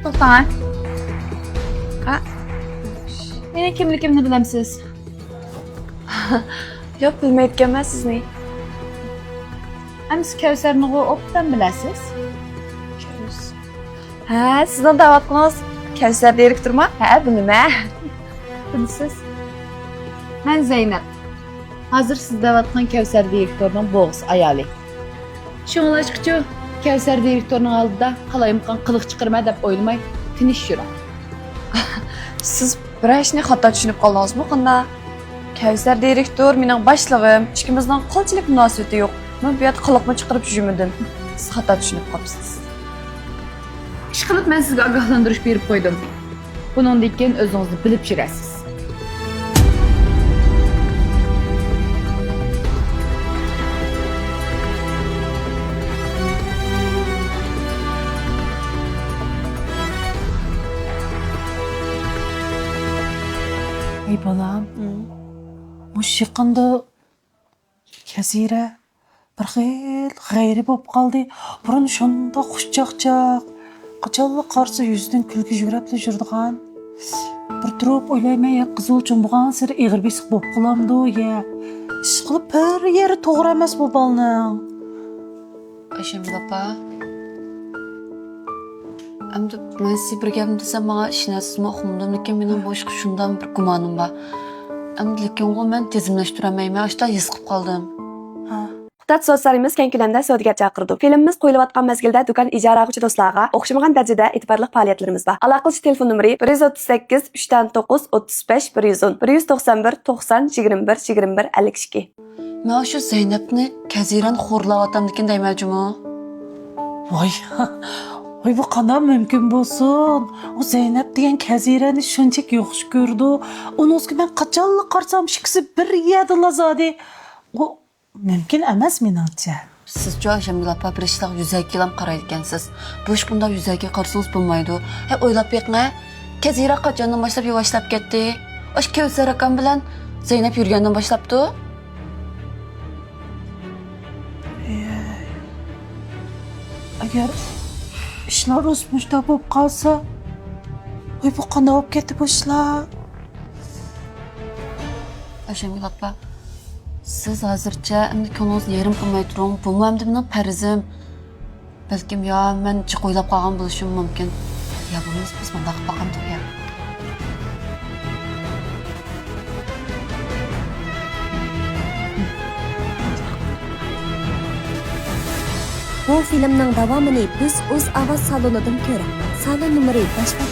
To'xtang. Ha. Meni kimligimni bilamsiz? Yo'q, bilmayotganman sizni. Siz Kavsarni obdan bilasiz? Ha, sizning da'vatqingiz Kavsar direktormi? Ha, bilaman. Bilasiz. Men Zeynep. Hozir siz davatgan Kavsar direktorning bo'g'is ayoli. Shunlashqichu Kavsar direktorning oldida qalayimqon qiliq chiqirma deb o'ylamay, tinish yuring. Siz bir ishni xato tushunib qoldingizmi? Qanday? Kavsar direktor mening boshlig'im. Ikkimizning qilchilik munosabati yo'q. Men bu yerda qiliqni chiqarib yurmadim. Siz xato tushunib qolibsiz. Ish qilib men sizga ogohlantirish berib qo'ydim. Buningdan keyin o'zingizni bilib yurasiz. Ey balam, mush yaqında Kazira bir xil g'ayri bo'lib qoldi. Burun shunda xushchaqchaq, qachonli qarsa yuzidan kulgi yuguribli yurdigan. Bir turib o'ylayman, ya qizil chumbuqan sir ig'ir besiq bo'lib qolamdi ya. Ish qilib bir yeri to'g'ri emas bu balning. Ayşemil opa. Endi men size bir gapni desam, menga ishinasizmi, uqmadim, lekin mening boshqa shundan bir gumonim bor. Endi lekin men tezimlashtirolmayman, ashta his qilib qoldim. Huquqat so'zlarimiz keng ko'lamda savdoga chaqirdik. Filmimiz qo'yilayotgan mezgilda do'kon ijara oluvchi do'stlarga o'xshamagan darajada e'tiborli faoliyatlarimiz bor. Aloqachi telefon nomeri 138 3 9 35 110 191 90 21 21 52. Men shu Zeynepni Kazirani xo'rlayotgandikin deymanmi? Voy. Voy bu qanday mümkün bo'lsin? O Zeynep degan Kazirani shunchaki yo'qish ko'rdi. Uningizga men qachonli qarsam shikisi bir yadilla zodi. O mümkün emas meningcha. Siz-chi Ayşemil opa bir ishlar yuzaga kelam qaraydi ekansiz. Bu ish bunda yuzaga qarsangiz bo'lmaydi. O'ylab beqma. Kazira qachondan boshlab yuvashlab ketdi? Osh Kavsar akam bilan Zeynep yurgandan boshlabdi. Agar ishlar o'smishda bo'lib qolsa, voy bu qanday bo'lib ketdi bu ishlar? Ayşemil opa, siz hozircha endi ko'nglingizni yerim qilmay turing. Bu endi mening farzim. Balkim yo men jiq o'ylab qolgan bo'lishim mumkin. Ya bo'lmasa biz bunda qilib boqamdik ya. Bu filmning davomini biz o'z ovoz salonidan ko'ramiz. Salon nomeri boshqa.